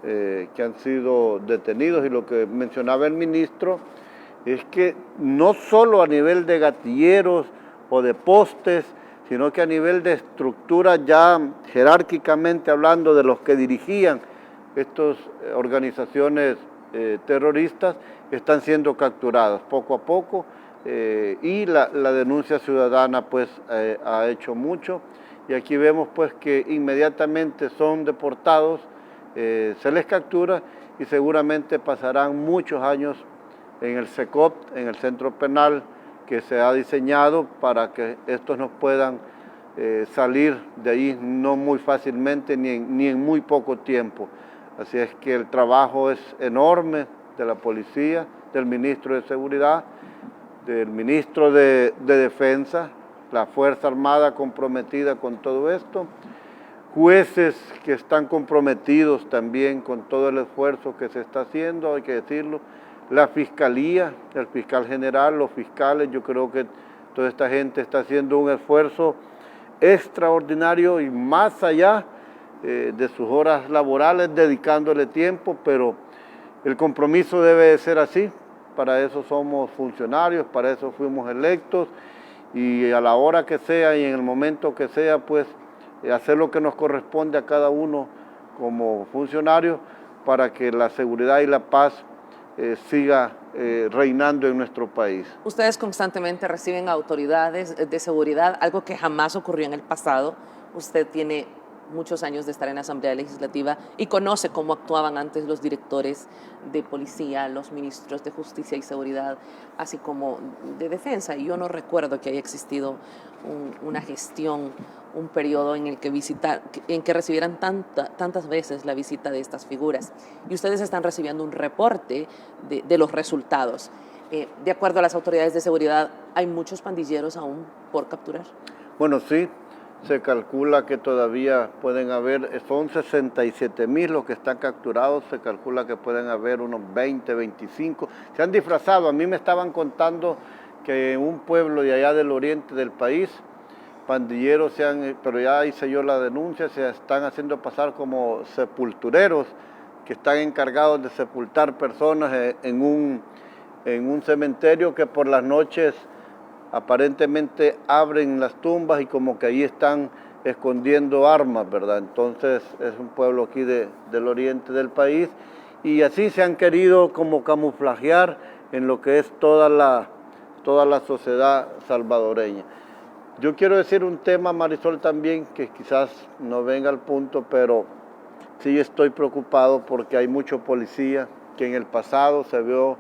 que han sido detenidos, y lo que mencionaba el ministro es que no solo a nivel de gatilleros o de postes, sino que a nivel de estructura ya jerárquicamente hablando de los que dirigían estas organizaciones terroristas, están siendo capturados poco a poco. Y la denuncia ciudadana pues ha hecho mucho, y aquí vemos pues que inmediatamente son deportados, se les captura y seguramente pasarán muchos años en el CECOP, en el centro penal que se ha diseñado para que estos no puedan salir de ahí no muy fácilmente ni en muy poco tiempo. Así es que el trabajo es enorme de la policía, del ministro de Seguridad, del ministro de Defensa, la Fuerza Armada comprometida con todo esto, jueces que están comprometidos también con todo el esfuerzo que se está haciendo, hay que decirlo, la Fiscalía, el fiscal general, los fiscales. Yo creo que toda esta gente está haciendo un esfuerzo extraordinario y más allá de sus horas laborales, dedicándole tiempo, pero el compromiso debe de ser así. Para eso somos funcionarios, para eso fuimos electos, y a la hora que sea y en el momento que sea, pues hacer lo que nos corresponde a cada uno como funcionarios para que la seguridad y la paz siga reinando en nuestro país. Ustedes constantemente reciben autoridades de seguridad, algo que jamás ocurrió en el pasado. Usted tiene muchos años de estar en la Asamblea Legislativa y conoce cómo actuaban antes los directores de policía, los ministros de Justicia y Seguridad, así como de Defensa. Y yo no recuerdo que haya existido una gestión, un periodo en el que recibieran tantas veces la visita de estas figuras. Y ustedes están recibiendo un reporte de los resultados. De acuerdo a las autoridades de seguridad, ¿hay muchos pandilleros aún por capturar? Bueno, sí. Se calcula que todavía pueden haber, son 67,000 los que están capturados, se calcula que pueden haber unos 20, 25. Se han disfrazado, a mí me estaban contando que en un pueblo de allá del oriente del país, pandilleros pero ya hice yo la denuncia, se están haciendo pasar como sepultureros, que están encargados de sepultar personas en un cementerio que por las noches aparentemente abren las tumbas y como que ahí están escondiendo armas, ¿verdad? Entonces es un pueblo aquí del oriente del país y así se han querido como camuflajear en lo que es toda la sociedad salvadoreña. Yo quiero decir un tema, Marisol, también, que quizás no venga al punto, pero sí estoy preocupado porque hay mucho policía que en el pasado se vio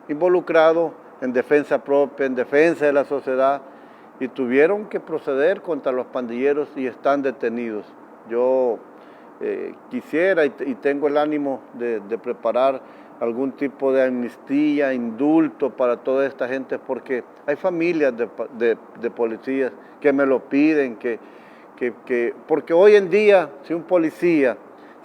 involucrado en defensa propia, en defensa de la sociedad, y tuvieron que proceder contra los pandilleros y están detenidos. Yo quisiera y tengo el ánimo de preparar algún tipo de amnistía, indulto para toda esta gente, porque hay familias de policías que me lo piden, porque hoy en día, si un policía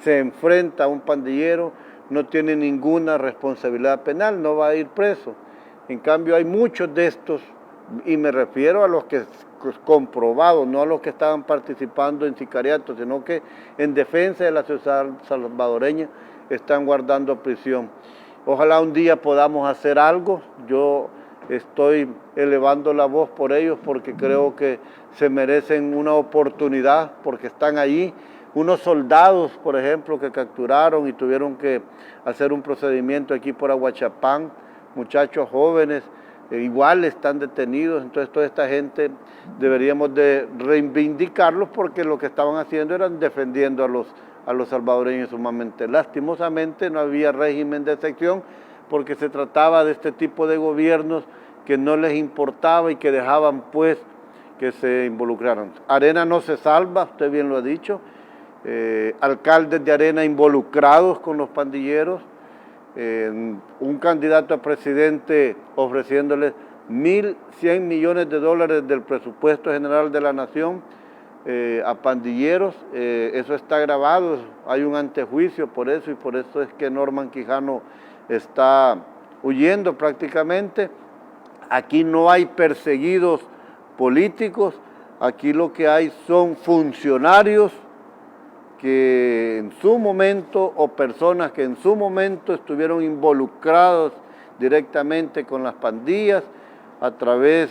se enfrenta a un pandillero, no tiene ninguna responsabilidad penal, no va a ir preso. En cambio, hay muchos de estos, y me refiero a los que comprobados, no a los que estaban participando en sicariato, sino que en defensa de la sociedad salvadoreña están guardando prisión. Ojalá un día podamos hacer algo. Yo estoy elevando la voz por ellos porque creo que se merecen una oportunidad, porque están allí. Unos soldados, por ejemplo, que capturaron y tuvieron que hacer un procedimiento aquí por Aguachapán, muchachos jóvenes, igual están detenidos. Entonces toda esta gente deberíamos de reivindicarlos porque lo que estaban haciendo eran defendiendo a los salvadoreños sumamente. Lastimosamente no había régimen de excepción porque se trataba de este tipo de gobiernos que no les importaba y que dejaban pues que se involucraran. Arena no se salva, usted bien lo ha dicho, alcaldes de Arena involucrados con los pandilleros, un candidato a presidente ofreciéndoles 1.100 millones de dólares del presupuesto general de la nación a pandilleros. Eso está grabado, hay un antejuicio por eso, y por eso es que Norman Quijano está huyendo prácticamente. Aquí no hay perseguidos políticos, aquí lo que hay son funcionarios que en su momento, o personas que en su momento estuvieron involucrados directamente con las pandillas a través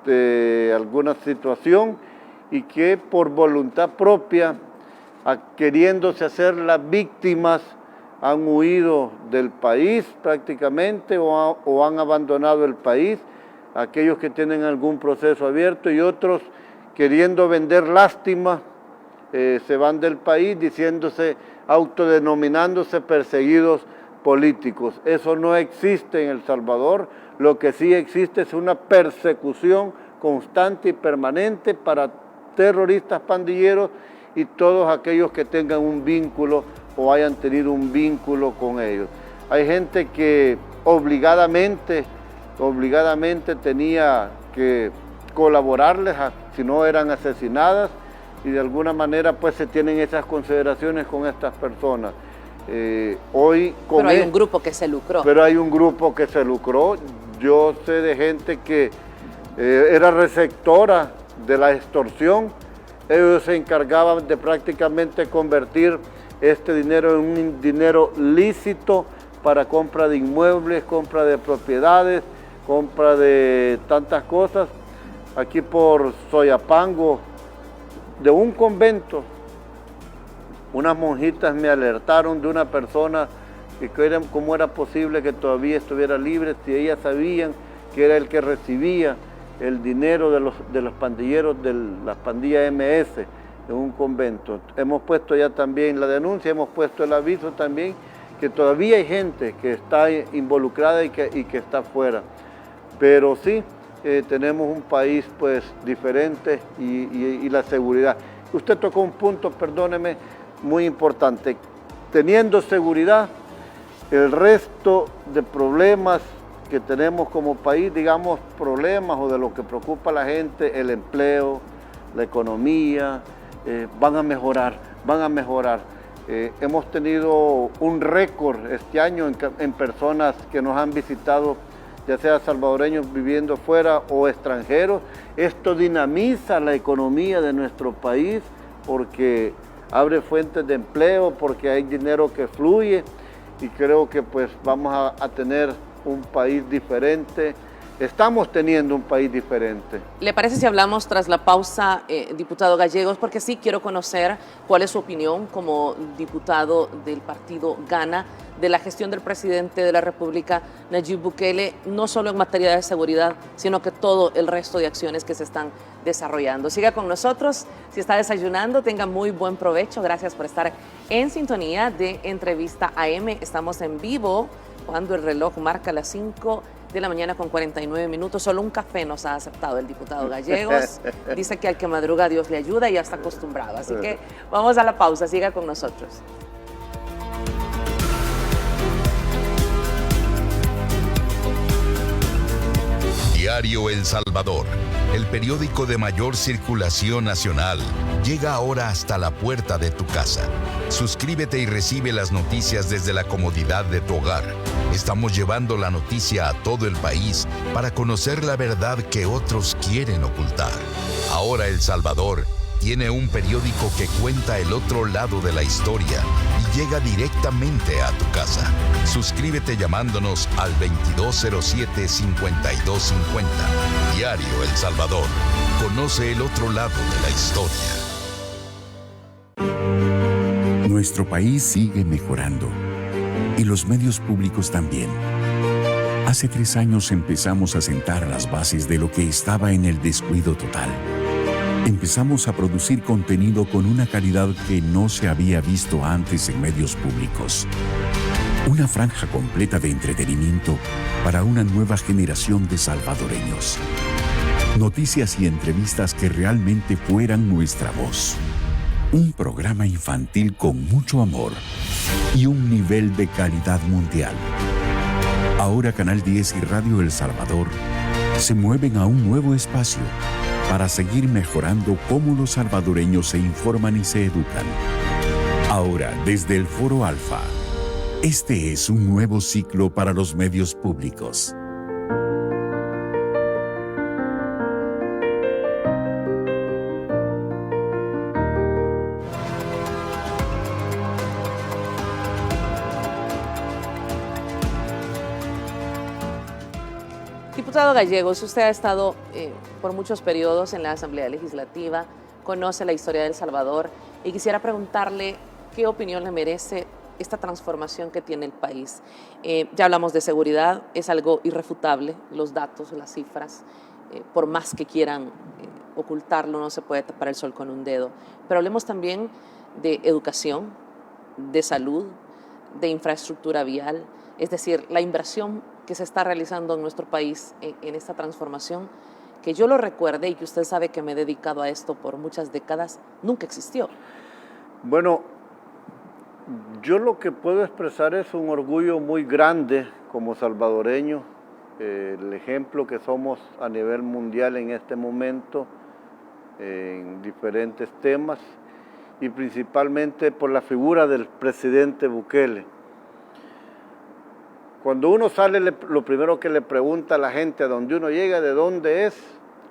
de alguna situación y que por voluntad propia, queriéndose hacer las víctimas, han huido del país prácticamente o han abandonado el país, aquellos que tienen algún proceso abierto, y otros queriendo vender lástima, se van del país autodenominándose perseguidos políticos. Eso no existe en El Salvador. Lo que sí existe es una persecución constante y permanente para terroristas pandilleros y todos aquellos que tengan un vínculo o hayan tenido un vínculo con ellos. Hay gente que obligadamente tenía que colaborarles, si no eran asesinadas, y de alguna manera pues se tienen esas consideraciones con estas personas. Pero hay un grupo que se lucró. Pero hay un grupo que se lucró. Yo sé de gente que era receptora de la extorsión. Ellos se encargaban de prácticamente convertir este dinero en un dinero lícito para compra de inmuebles, compra de propiedades, compra de tantas cosas. Aquí por Soyapango, de un convento, unas monjitas me alertaron de una persona que cómo era posible que todavía estuviera libre si ellas sabían que era el que recibía el dinero de los pandilleros de la pandilla MS en un convento. Hemos puesto ya también la denuncia, hemos puesto el aviso también que todavía hay gente que está involucrada y que está fuera. Pero sí, tenemos un país pues diferente y la seguridad. Usted tocó un punto, perdóneme, muy importante. Teniendo seguridad, el resto de problemas que tenemos como país, digamos problemas o de lo que preocupa a la gente, el empleo, la economía, van a mejorar. Hemos tenido un récord este año en personas que nos han visitado, ya sea salvadoreños viviendo fuera o extranjeros. Esto dinamiza la economía de nuestro país porque abre fuentes de empleo, porque hay dinero que fluye y creo que pues vamos a tener un país diferente. Estamos teniendo un país diferente. ¿Le parece si hablamos tras la pausa, diputado Gallegos? Porque sí quiero conocer cuál es su opinión como diputado del partido Gana de la gestión del presidente de la República, Nayib Bukele, no solo en materia de seguridad, sino que todo el resto de acciones que se están desarrollando. Siga con nosotros. Si está desayunando, tenga muy buen provecho. Gracias por estar en sintonía de Entrevista AM. Estamos en vivo cuando el reloj marca las 5 de la mañana con 49 minutos. Solo un café nos ha aceptado el diputado Gallegos. Dice que al que madruga Dios le ayuda y ya está acostumbrado. Así que vamos a la pausa. Siga con nosotros. Diario El Salvador, el periódico de mayor circulación nacional, llega ahora hasta la puerta de tu casa. Suscríbete y recibe las noticias desde la comodidad de tu hogar. Estamos llevando la noticia a todo el país para conocer la verdad que otros quieren ocultar. Ahora El Salvador tiene un periódico que cuenta el otro lado de la historia y llega directamente a tu casa. Suscríbete llamándonos al 2207-5250. Diario El Salvador. Conoce el otro lado de la historia. Nuestro país sigue mejorando y los medios públicos también. Hace 3 años empezamos a sentar las bases de lo que estaba en el descuido total. Empezamos a producir contenido con una calidad que no se había visto antes en medios públicos. Una franja completa de entretenimiento para una nueva generación de salvadoreños. Noticias y entrevistas que realmente fueran nuestra voz. Un programa infantil con mucho amor y un nivel de calidad mundial. Ahora Canal 10 y Radio El Salvador se mueven a un nuevo espacio para seguir mejorando cómo los salvadoreños se informan y se educan. Ahora, desde el Foro Alfa, este es un nuevo ciclo para los medios públicos. Diputado Gallegos, usted ha estado por muchos periodos en la Asamblea Legislativa, conoce la historia de El Salvador y quisiera preguntarle qué opinión le merece esta transformación que tiene el país. Ya hablamos de seguridad, es algo irrefutable, los datos, las cifras, por más que quieran ocultarlo, no se puede tapar el sol con un dedo. Pero hablemos también de educación, de salud, de infraestructura vial, es decir, la inversión que se está realizando en nuestro país en esta transformación, que yo lo recuerde y que usted sabe que me he dedicado a esto por muchas décadas, nunca existió. Bueno, yo lo que puedo expresar es un orgullo muy grande como salvadoreño, el ejemplo que somos a nivel mundial en este momento, en diferentes temas, y principalmente por la figura del presidente Bukele. Cuando uno sale, lo primero que le pregunta a la gente a dónde uno llega, de dónde es,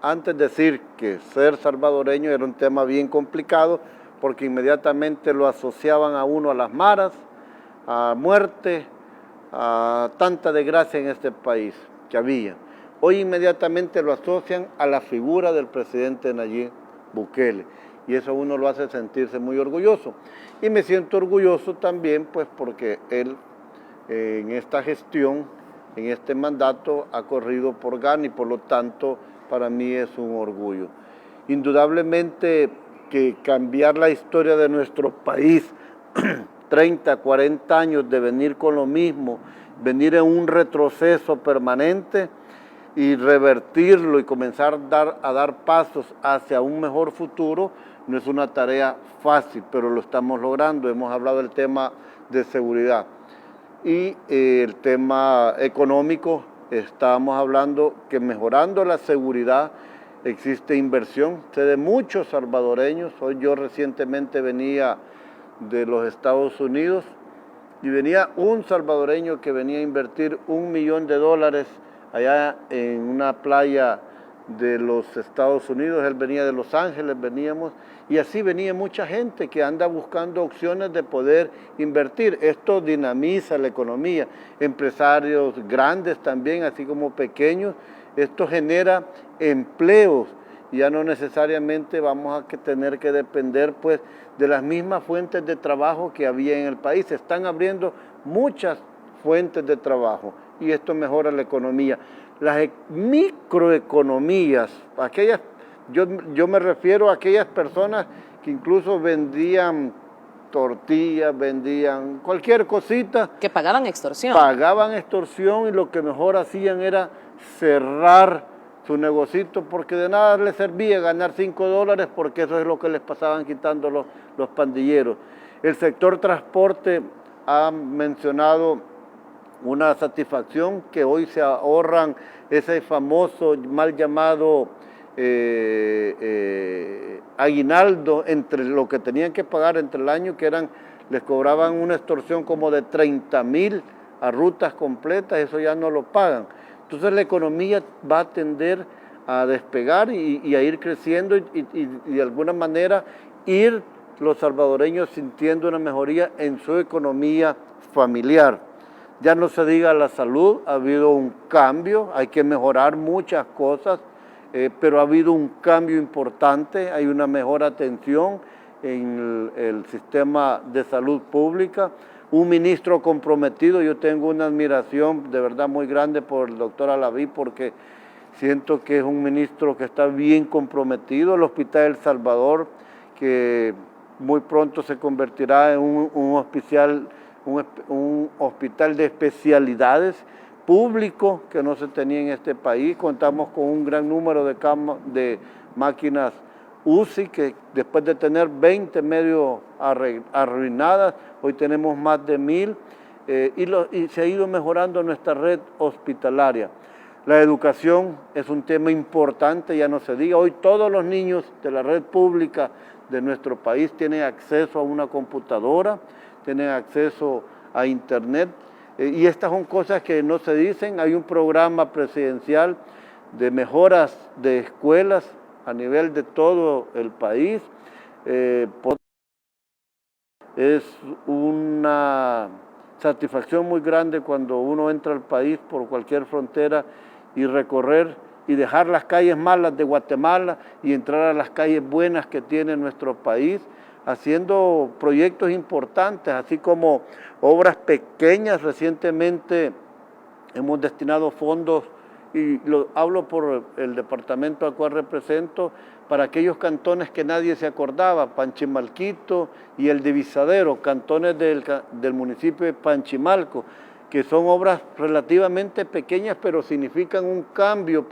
antes de decir que ser salvadoreño era un tema bien complicado, porque inmediatamente lo asociaban a uno a las maras, a muerte, a tanta desgracia en este país que había. Hoy inmediatamente lo asocian a la figura del presidente Nayib Bukele. y eso uno lo hace sentirse muy orgulloso. Y me siento orgulloso también pues porque él en esta gestión, en este mandato, ha corrido por GAN y por lo tanto para mí es un orgullo. Indudablemente que cambiar la historia de nuestro país, 30, 40 años de venir con lo mismo, venir en un retroceso permanente y revertirlo y comenzar a dar pasos hacia un mejor futuro, no es una tarea fácil, pero lo estamos logrando. Hemos hablado del tema de seguridad y el tema económico. Estábamos hablando que mejorando la seguridad existe inversión. Sé de muchos salvadoreños. Hoy yo recientemente venía de los Estados Unidos y venía un salvadoreño que venía a invertir $1 millón allá en una playa de los Estados Unidos. Él venía de Los Ángeles, veníamos, y así venía mucha gente que anda buscando opciones de poder invertir. Esto dinamiza la economía, empresarios grandes también, así como pequeños. Esto genera empleos, ya no necesariamente vamos a tener que depender pues de las mismas fuentes de trabajo que había en el país. Se están abriendo muchas fuentes de trabajo y esto mejora la economía. Las microeconomías, yo me refiero a aquellas personas que incluso vendían tortillas, vendían cualquier cosita. Que pagaban extorsión. Pagaban extorsión y lo que mejor hacían era cerrar su negocito porque de nada les servía ganar $5 porque eso es lo que les pasaban quitando los pandilleros. El sector transporte ha mencionado una satisfacción que hoy se ahorran ese famoso mal llamado aguinaldo entre lo que tenían que pagar entre el año, que les cobraban una extorsión como de 30,000 a rutas completas, eso ya no lo pagan. Entonces la economía va a tender a despegar y a ir creciendo y de alguna manera ir los salvadoreños sintiendo una mejoría en su economía familiar. Ya no se diga la salud, ha habido un cambio, hay que mejorar muchas cosas, pero ha habido un cambio importante, hay una mejor atención en el sistema de salud pública, un ministro comprometido. Yo tengo una admiración de verdad muy grande por el doctor Alaví porque siento que es un ministro que está bien comprometido. El Hospital El Salvador, que muy pronto se convertirá en un hospital de especialidades público que no se tenía en este país. Contamos con un gran número de máquinas UCI, que después de tener 20 medio arruinadas, hoy tenemos más de 1,000 y se ha ido mejorando nuestra red hospitalaria. La educación es un tema importante, ya no se diga. Hoy todos los niños de la red pública de nuestro país tienen acceso a una computadora, tienen acceso a internet, y estas son cosas que no se dicen. Hay un programa presidencial de mejoras de escuelas a nivel de todo el país. Es una satisfacción muy grande cuando uno entra al país por cualquier frontera y recorrer y dejar las calles malas de Guatemala y entrar a las calles buenas que tiene nuestro país, haciendo proyectos importantes, así como obras pequeñas. Recientemente hemos destinado fondos, y lo hablo por el departamento al cual represento, para aquellos cantones que nadie se acordaba, Panchimalquito y el Divisadero, cantones del municipio de Panchimalco, que son obras relativamente pequeñas, pero significan un cambio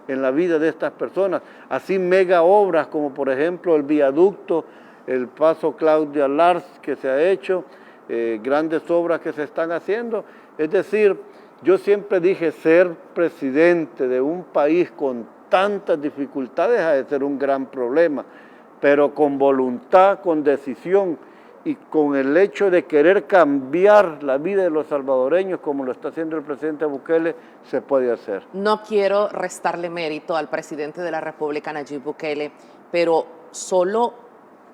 en la vida de estas personas. Así mega obras como por ejemplo el viaducto, el paso Claudia Lars que se ha hecho, grandes obras que se están haciendo. Es decir, yo siempre dije, ser presidente de un país con tantas dificultades ha de ser un gran problema, pero con voluntad, con decisión y con el hecho de querer cambiar la vida de los salvadoreños, como lo está haciendo el presidente Bukele, se puede hacer. No quiero restarle mérito al presidente de la República, Nayib Bukele, pero solo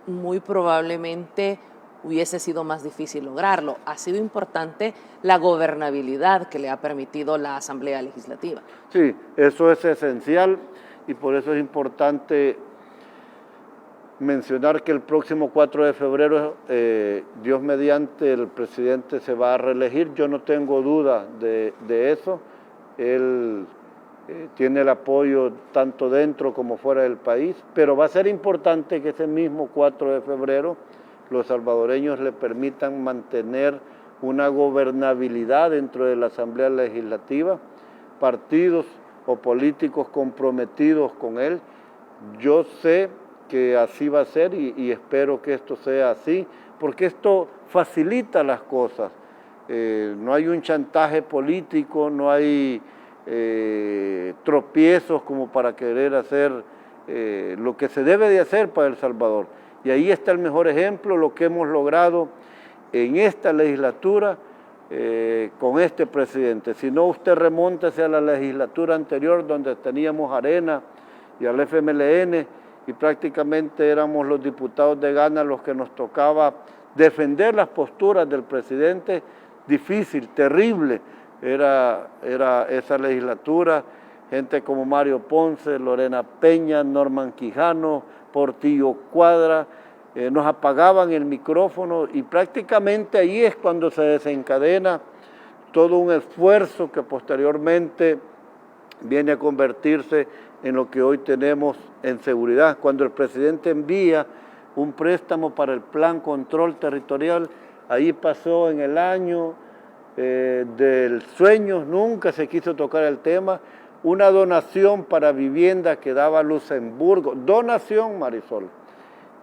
muy probablemente hubiese sido más difícil lograrlo. Ha sido importante la gobernabilidad que le ha permitido la Asamblea Legislativa. Sí, eso es esencial y por eso es importante mencionar que el próximo 4 de febrero, Dios mediante, el presidente se va a reelegir. Yo no tengo duda de eso. Él tiene el apoyo tanto dentro como fuera del país, pero va a ser importante que ese mismo 4 de febrero los salvadoreños le permitan mantener una gobernabilidad dentro de la Asamblea Legislativa, partidos o políticos comprometidos con él. Yo sé que así va a ser y espero que esto sea así, porque esto facilita las cosas. No hay un chantaje político, no hay tropiezos como para querer hacer lo que se debe de hacer para El Salvador. Y ahí está el mejor ejemplo, lo que hemos logrado en esta legislatura con este presidente. Si no, usted remóntese a la legislatura anterior donde teníamos a Arena y al FMLN y prácticamente éramos los diputados de Gana los que nos tocaba defender las posturas del presidente. Difícil, terrible era esa legislatura, gente como Mario Ponce, Lorena Peña, Norman Quijano, Portillo Cuadra, nos apagaban el micrófono y prácticamente ahí es cuando se desencadena todo un esfuerzo que posteriormente viene a convertirse en lo que hoy tenemos en seguridad. Cuando el presidente envía un préstamo para el Plan Control Territorial, ahí pasó en el año del sueño, nunca se quiso tocar el tema, una donación para vivienda que daba Luxemburgo, donación, Marisol.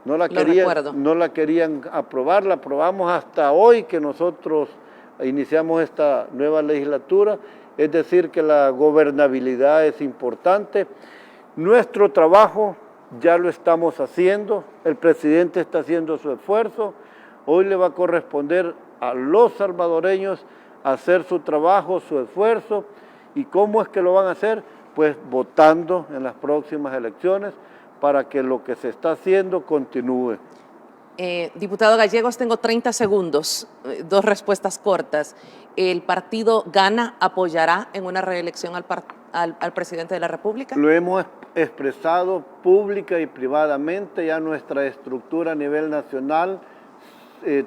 No la querían aprobar, la aprobamos hasta hoy que nosotros iniciamos esta nueva legislatura, es decir que la gobernabilidad es importante. Nuestro trabajo ya lo estamos haciendo, el presidente está haciendo su esfuerzo, hoy le va a corresponder a los salvadoreños hacer su trabajo, su esfuerzo. ¿Y cómo es que lo van a hacer? Pues votando en las próximas elecciones para que lo que se está haciendo continúe. Diputado Gallegos, tengo 30 segundos, 2 respuestas cortas. ¿El partido Gana apoyará en una reelección al presidente de la República? Lo hemos expresado pública y privadamente, ya nuestra estructura a nivel nacional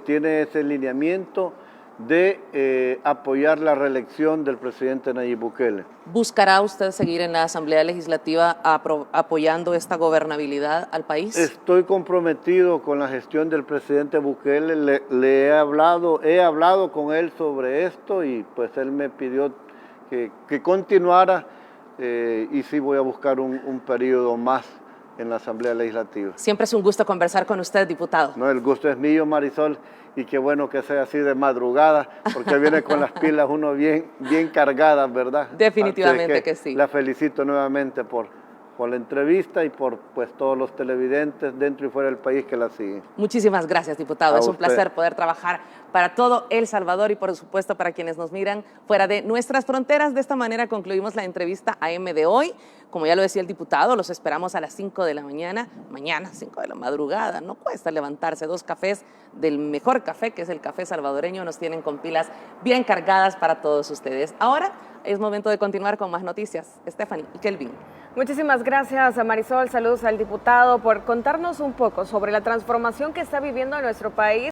tiene ese lineamiento de apoyar la reelección del presidente Nayib Bukele. ¿Buscará usted seguir en la Asamblea Legislativa apoyando esta gobernabilidad al país? Estoy comprometido con la gestión del presidente Bukele, he hablado con él sobre esto y pues él me pidió que continuara y sí voy a buscar un periodo más en la Asamblea Legislativa. Siempre es un gusto conversar con usted, diputado. No, el gusto es mío, Marisol, y qué bueno que sea así de madrugada, porque viene con las pilas uno bien cargadas, ¿verdad? Definitivamente que sí. La felicito nuevamente por la entrevista y por pues todos los televidentes dentro y fuera del país que la siguen. Muchísimas gracias, diputado. Es un placer poder trabajar para todo El Salvador y por supuesto para quienes nos miran fuera de nuestras fronteras. De esta manera concluimos la entrevista AM de hoy. Como ya lo decía el diputado, los esperamos a las 5 de la mañana, 5 de la madrugada. No cuesta levantarse, 2 cafés del mejor café, que es el café salvadoreño, nos tienen con pilas bien cargadas para todos ustedes. Ahora es momento de continuar con más noticias. Stephanie y Kelvin. Muchísimas gracias a Marisol, saludos al diputado por contarnos un poco sobre la transformación que está viviendo nuestro país.